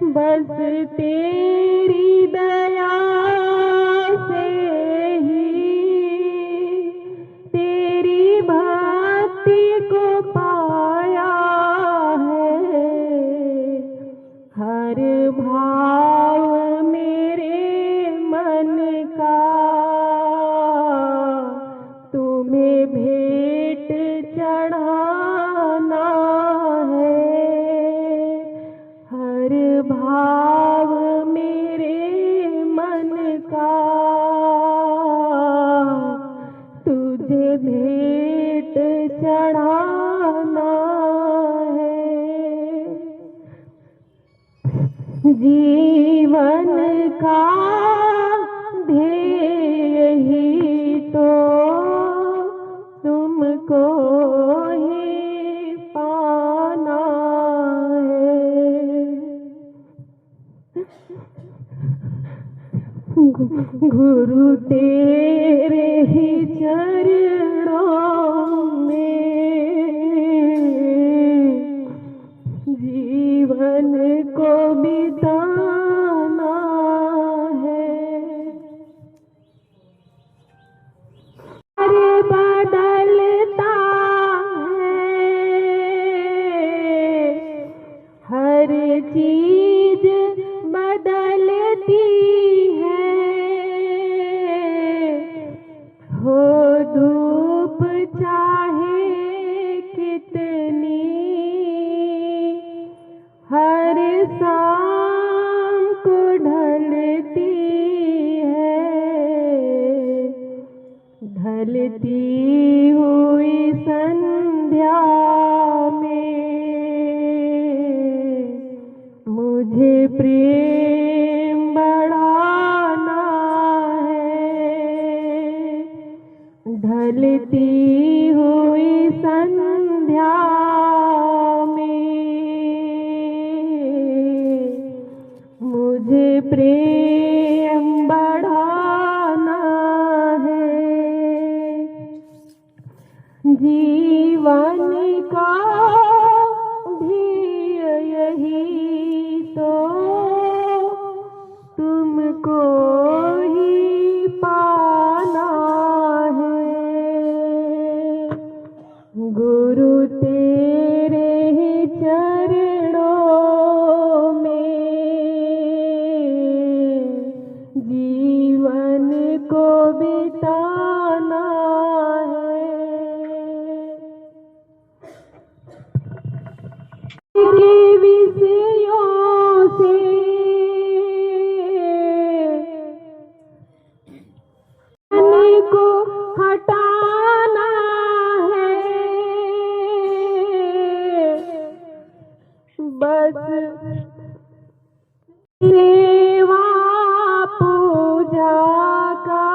बस तेरी दया से ही तेरी भक्ति को पाया है। हर भाव मेरे मन का तुम्हें भेंट चढ़ाना है। हर भाव मेरे मन का तुझे भेंट चढ़ाना है। जीवन का ध्येय ही तो तुमको ही पाना है। गुरु तेरे ही चरणों में जीवन को बिताना है। हर बदलता है, हर चीज बदलती है। हो धूप चाहे कितनी, हर शाम को ढलती है। ढलती हुई संध्या में मुझे प्रेम बढ़ाना है। ढलती हुई संध्या में मुझे प्रेम बढ़ाना है। जीवन का ध्येय यही तो तुमको ही पाना है। गुरु तेरे ही चरणों में जीवन को बिताना है। के विषयों से मन को हटाना है। बस सेवा पूजा का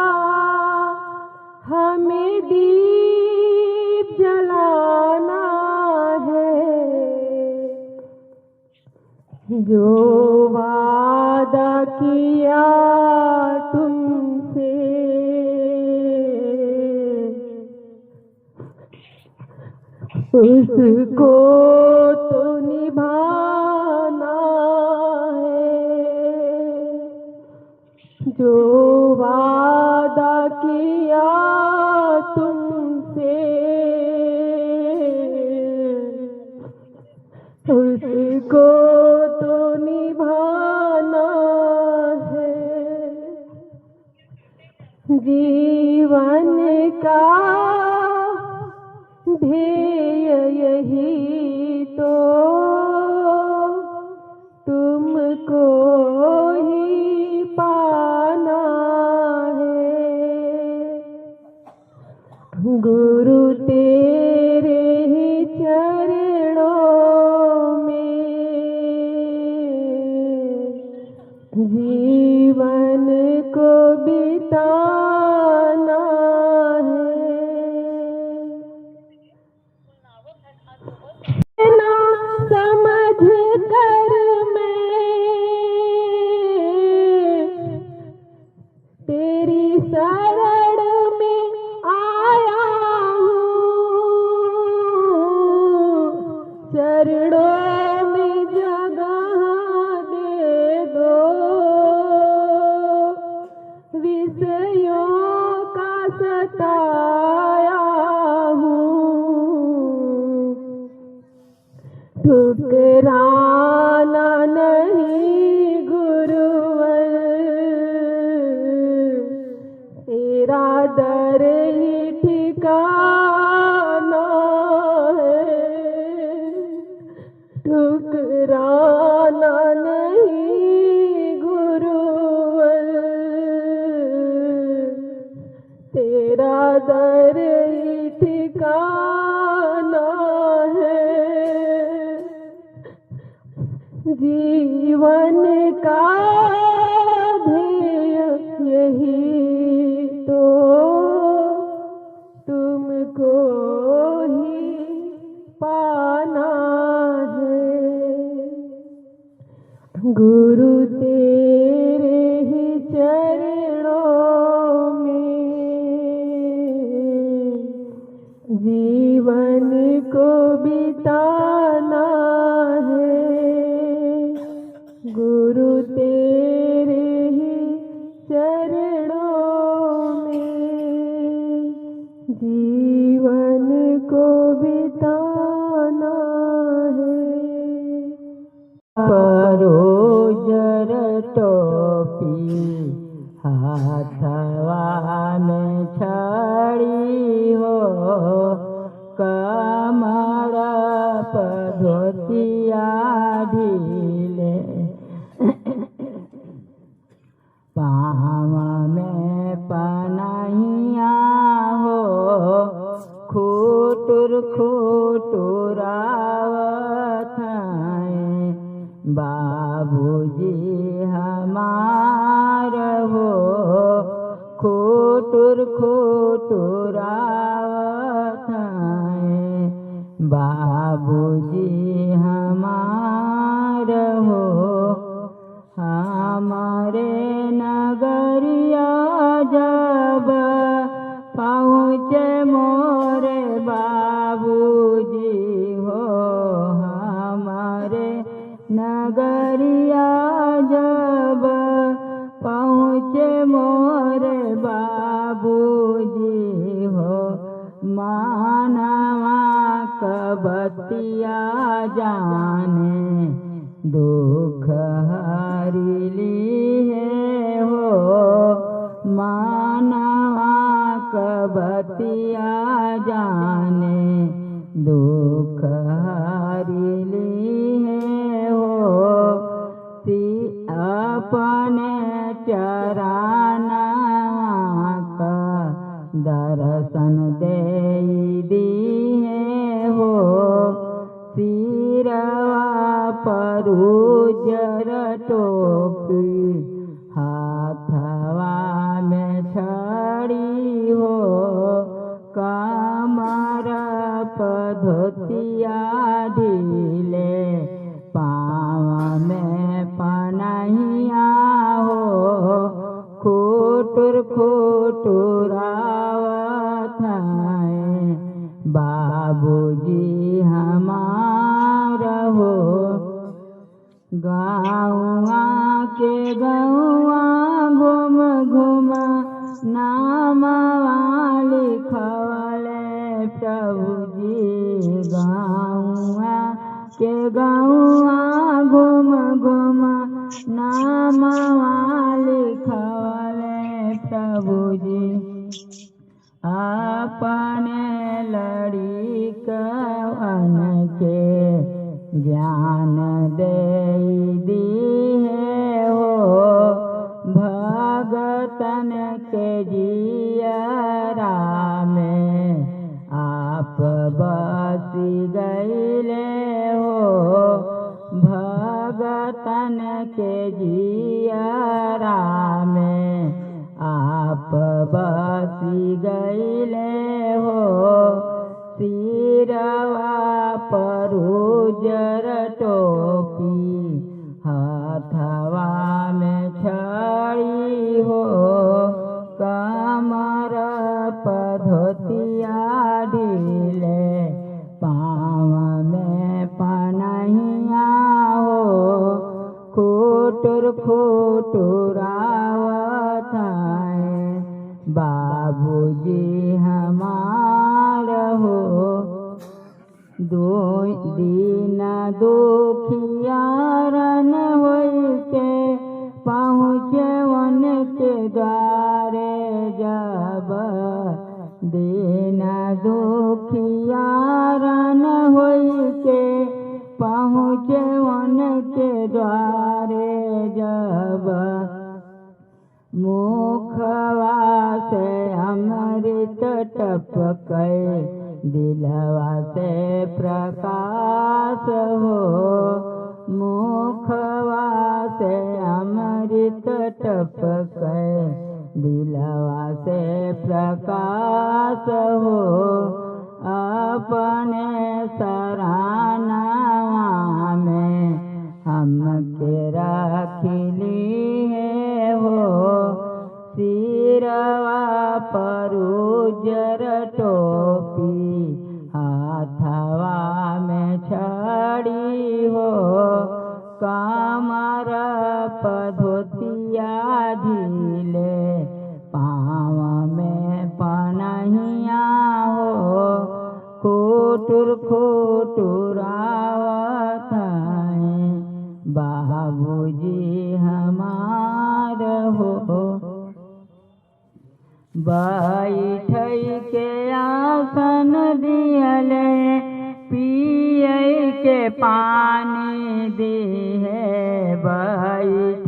हमें दीप जलाना है। जो वादा किया तुमसे उसको तो निभाना है। जो वादा किया तुमसे उसको तो निभाना है। जीवन का ध्येय यही तो तुमको ही पाना है। गुरु तेरे ही चरणों में जीवन को बिताना है। ना समझ कर मैं तेरी शरण में आया हूँ। चरणों में जगह दे दर ही ठिकाना है, ठुकराना नहीं गुरुवर, तेरा दर ही ठिकाना है। जीवन का ध्येय यही तो तुमको ही पाना है। गुरु तेरे ही चरणों में जीवन को बिताना है। गुरु तेरे ही चरणों में जीवन को बिताना है। परोजर टोपी हाथवा में छड़ी हो, कमर पर धोतिया ढीले, पाँव में पनहिया हो, खूटुर खूटुरावत हैं। बाबूजी हमार हो, खूटुर खूटुरावत हैं। बाबूजी हमार हो, हमारे नगरिया जब पहुँचे मोरे बाबूजी हो, हमारे नगरिया जब पहुँचे मोरे बाबूजी हो, मानवा कबतिया जाने दुख हरिली है हो, मानवा कबतिया जाने दुख हरिली है हो। अपने चरणवा का दर्शन दे दी है हो, सिरवा पर उजर टोपी हाथवा में छड़ी हो, कमर पर धोतिया ढीले, पाँव में पनहिया हो, खूटुर खूटुरावत हैं। बाबूजी हमार हो, गाँवा के गौआ घूम घूम नामवा लिखवले प्रभुजी, गाँवा के गौआ घूम घूम नामवा लिखवले प्रभुजी। अपने लड़िकवन के ज्ञान दे दी है हो, भगतन के जियरा में आप बसी गईले हो, भगतन के जियरा में आप बसी गईले हो, सिरवा पर उजर टोपी हाथवा में छड़ी हो, कमर पर धोतिया ढीले, पाँव में पनहिया हो, खूटुर खूटुरावत हैं। बाबूजी हमार हो, दो दिन दुखियारन होई के पहुँचे उनके द्वारे जब से अमृत टपके, दिलवा से प्रकाश हो, अपने सराहना में हमके रखली है हो। सिरवा पर उजर टोपी, हाथवा में छड़ी हो, कमर पर धोतिया ढीले, पाँव में पनहिया हो। खुटुर खुटुर आवत हैं बाबूजी हमार हो। बैठ के आसन दिहले, पिए के पानी दिहे। बैठ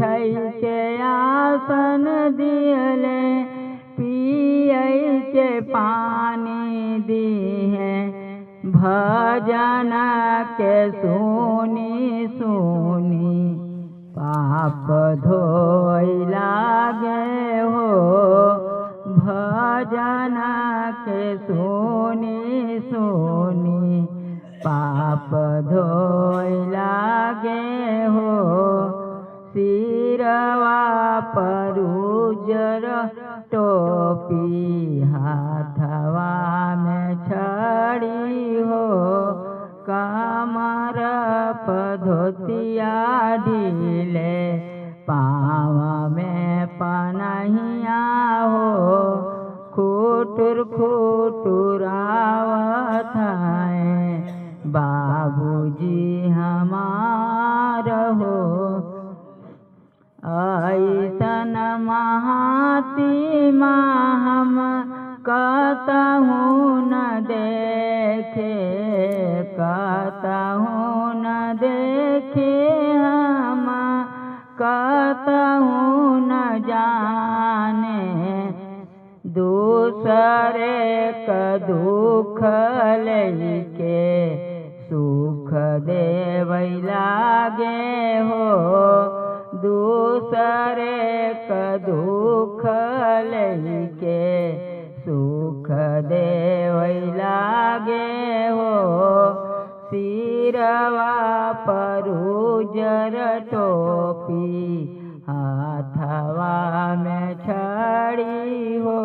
के आसन दिहले, पिए के पानी दिहे। भजन के सुनी सुनी, पाप धोई लागे हो। भजन के सुनी सुनी, पाप धोई लागे हो। सिरवा पर उजर टोपी, हाथवा में छड़ी हो, कमर पर धोतिया ढीले, पाँव में पनहिया हो। खुटुर खुटुर आवत हैं बाबूजी हमार हो। ऐसन महात्मा हम कतहु न देखे, कतहु न देखे हम, कतहु न जाने। दूसरे का दुख लेके, सुख देवै लागे हो। दूसरे का दुख लेके, सुख देवै लागे हो। सिरवा पर उजर टोपी, हाथवा में छड़ी हो,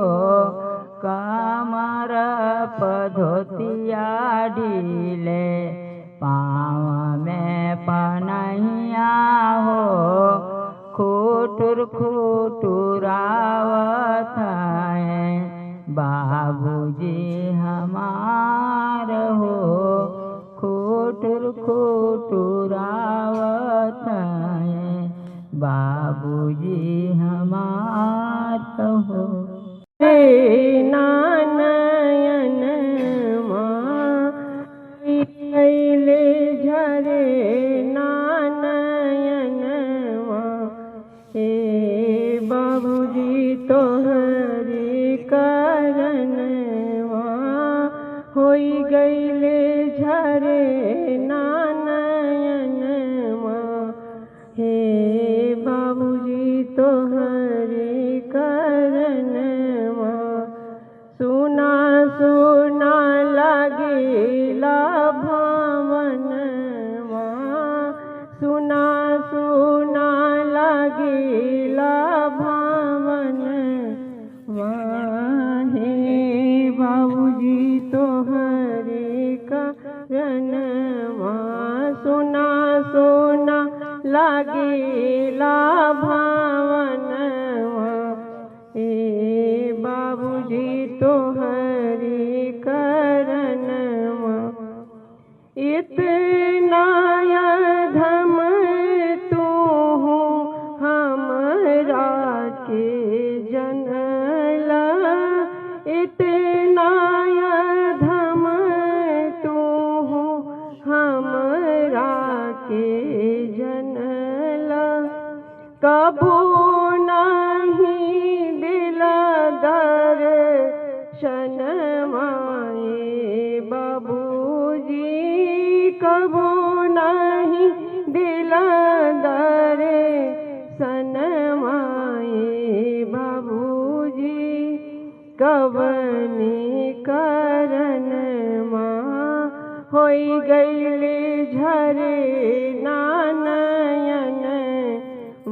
कमर पर धोतिया ढीले, पाँव में पनहिया हो। खुटुर खुटुर आवत हैं बाबूजी हमार हो। खुटुर खुटुर आवत हैं बाबूजी हमार हो। नानयन ले झरे, नानयन हे बाबूजी तोहरी कारण होई गईले झरे, नानयन हे बाबूजी तोहरी कारण। सुना सुना लगेला भवनवा, सुना सुना लगेला भवनवा। हे बाबूजी तोहरे कारणवा, सुना सुना लगेला भवनवा। हे बाबूजी तोहरे कारणवा। इतना अधम तू हमरा के जनला, इतना अधम तू हमरा के जनला। कबो नहीं दिला दर्शन माए बाबूजी, कबो नहीं दिला दर्शन कवनी करन माँ होई गईले झरे नानयन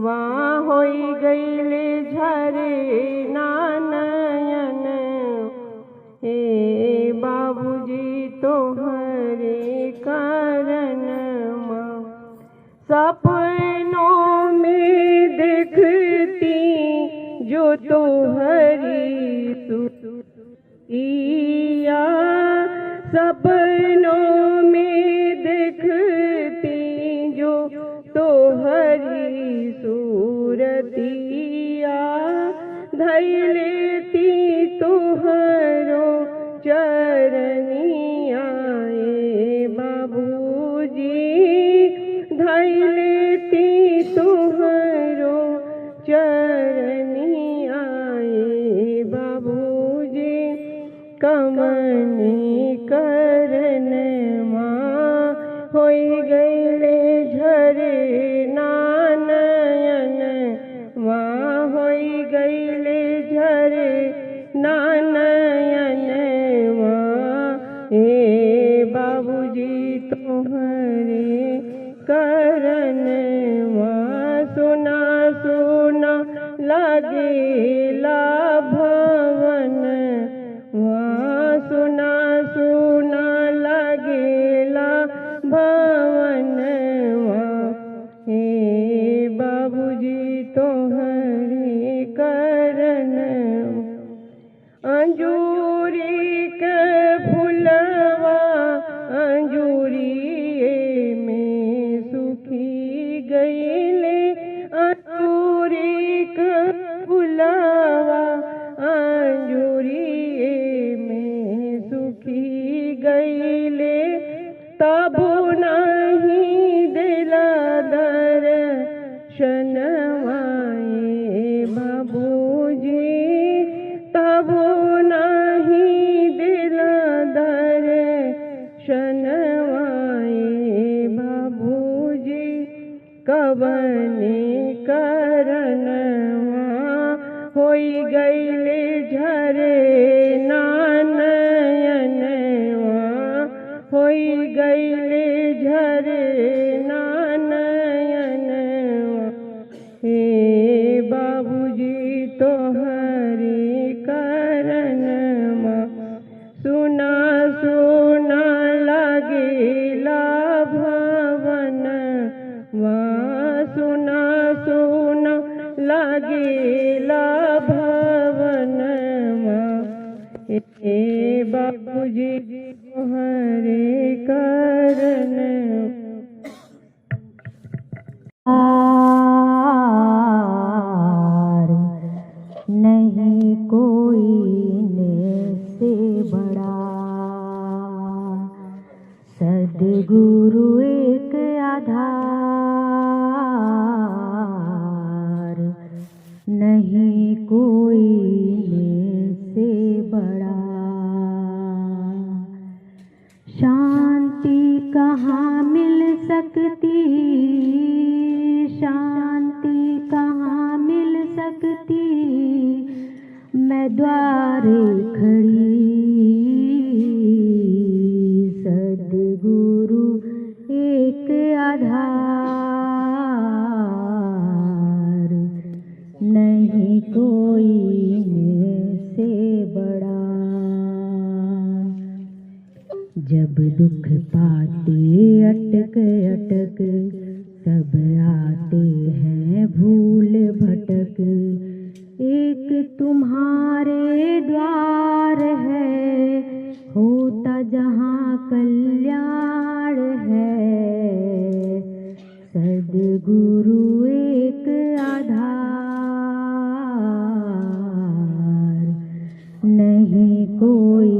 वहाँ होई गईले झरे नानयन हे बाबूजी तोहरे करन माँ सपनों में देखती जो तोहरी इया सपनों में देखती जो तोहरी सूरतिया धई लेती तोहरो चरनिया बाबूजी धई लेती तोहरो चरनिया बाबूजी कमनी करन माँ होई गईले झरे नानयन वहाँ होई गईले झरे नानयन वहाँ हे बाबूजी तोहरे करन वहाँ सुना सुना लागेला भवन वहाँ सुना सुना लागेला भवन वहाँ हे बाबूजी तोहरे करन अंजूरी के फुलवा अंजूरिए में सुखी गईले अंजूरी के फुलवा अंजूरिए में सुखी गईले तब नहीं दिला दर्शन बाबूजी तब नहीं दिला दर्शन बाबूजी कवनी करन होई गईले झरे नानयन होई गईले झरे नानयन हे बाबूजी तोहरे करन सुना सुना लागेला भवन वहाँ सुना सुना लागेला भवन हे बाबूजी तोहरे करन नहीं कोई ने से बड़ा सद्गुरु एक आधार नहीं कोई ने से बड़ा शांति कहाँ मिल सकती शांति कहाँ मिल सकती मैं द्वारे खड़ी सद्गुरु एक आधार नहीं कोई से बड़ा जब दुख पाते अटक अटक सब आते हैं भूल भटक एक तुम्हारे द्वार है होता जहाँ कल्याण है सद्गुरु एक आधार नहीं कोई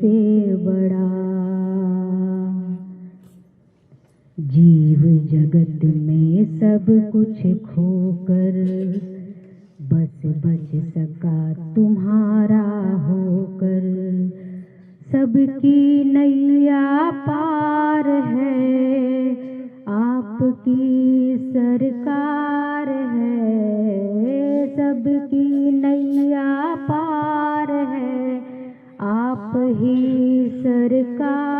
से बड़ा जीव जगत में सब कुछ खोकर बस बच सका तुम्हारा होकर सबकी नैया पार है आपकी सरकार है सबकी नैया पार आप ही सरकार